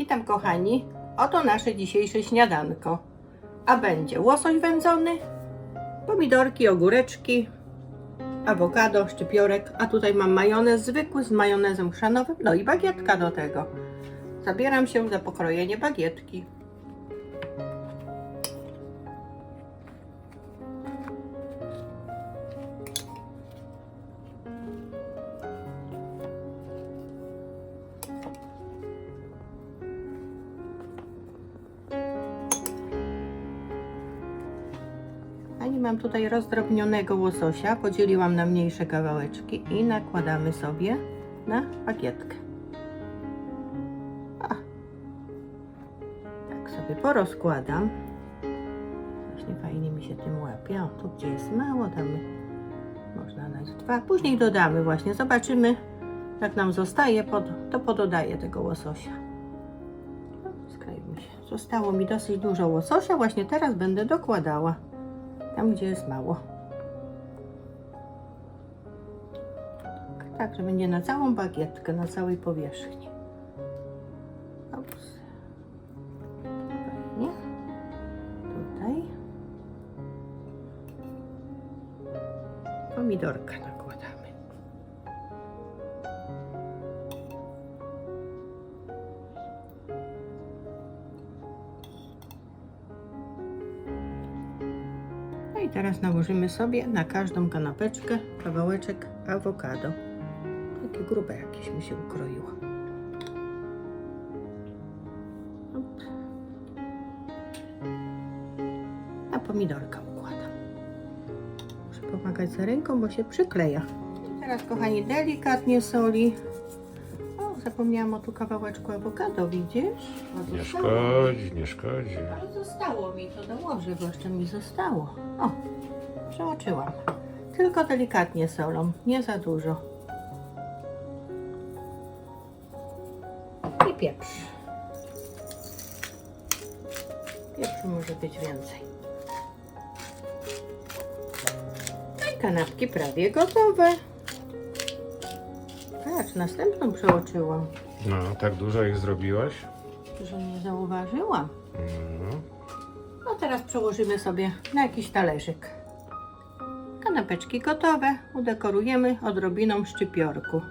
Witam kochani, oto nasze dzisiejsze śniadanko. A będzie łosoś wędzony, pomidorki, ogóreczki, awokado, szczypiorek, a tutaj mam majonez zwykły z majonezem chrzanowym, no i bagietka do tego. Zabieram się za pokrojenie bagietki. Mam tutaj rozdrobnionego łososia, podzieliłam na mniejsze kawałeczki i nakładamy sobie na bagietkę. Tak sobie porozkładam. Właśnie fajnie mi się tym łapie. O, tu gdzie jest mało, damy, można dać dwa. Później dodamy właśnie, zobaczymy jak nam zostaje, to pododaję tego łososia. Skrajmy się. Zostało mi dosyć dużo łososia, właśnie teraz będę dokładała tam, gdzie jest mało. Tak, że będzie na całą bagietkę, na całej powierzchni. Ops. Fajnie. Tutaj. Pomidorka nakładamy. I teraz nałożymy sobie na każdą kanapeczkę kawałeczek awokado. Takie grube jakieś mi się ukroiło. A pomidorka układam. Muszę pomagać za ręką, bo się przykleja. I teraz kochani delikatnie soli. O, zapomniałam o tu kawałeczku awokado, widzisz? Nie szkodzi, nie szkodzi. Ale zostało mi to, dołożę, bo jeszcze mi zostało. O, przeoczyłam. Tylko delikatnie solą, nie za dużo. I pieprz. Pieprzu może być więcej. No i kanapki prawie gotowe. Patrz, następną przeoczyłam. No, tak dużo ich zrobiłaś? Że nie zauważyłam. No. No teraz przełożymy sobie na jakiś talerzyk. Kanapeczki gotowe, udekorujemy odrobiną szczypiorku.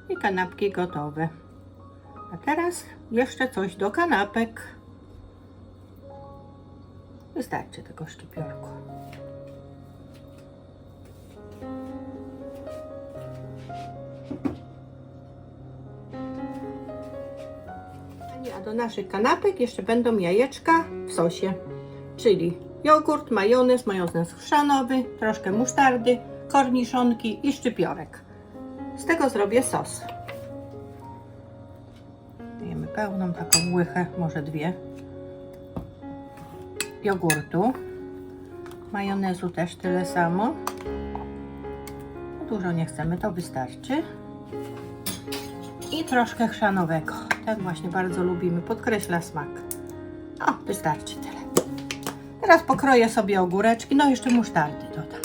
I kanapki gotowe. A teraz jeszcze coś do kanapek. Wystarczy tego szczypiorku. A do naszych kanapek jeszcze będą jajeczka w sosie, czyli jogurt, majonez chrzanowy, troszkę musztardy, korniszonki i szczypiorek. Z tego zrobię sos. Dajemy pełną taką łychę, może dwie, jogurtu, majonezu też tyle samo. Dużo nie chcemy, to wystarczy. I troszkę chrzanowego. Ten właśnie bardzo lubimy, podkreśla smak. O, wystarczy tyle. Teraz pokroję sobie ogóreczki, no jeszcze musztardy dodam.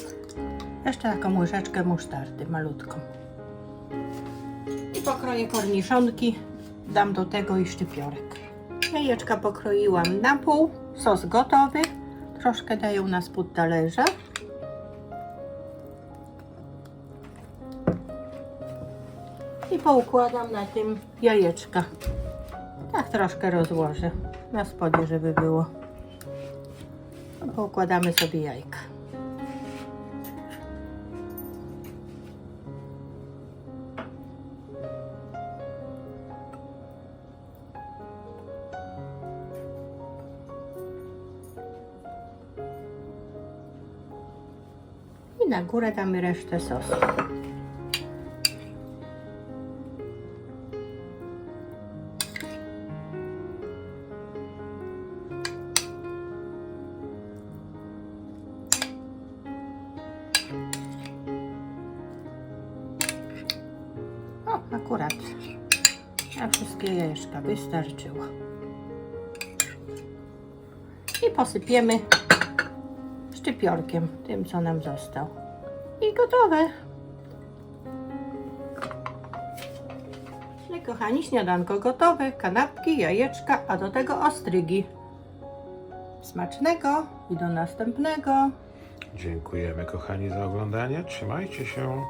Jeszcze taką łyżeczkę musztardy, malutką. I pokroję korniszonki, dam do tego i szczypiorek. Jajeczka pokroiłam na pół, sos gotowy. Troszkę daję na spód talerza. I poukładam na tym jajeczka. Tak troszkę rozłożę na spodzie, żeby było. Poukładamy sobie jajka. I na górę damy resztę sosu. Akurat na wszystkie jajeczka wystarczyło. I posypiemy szczypiorkiem, tym co nam został. I gotowe. kochani, śniadanko gotowe, kanapki, jajeczka, a do tego ostrygi. Smacznego i do następnego. Dziękujemy kochani za oglądanie. Trzymajcie się.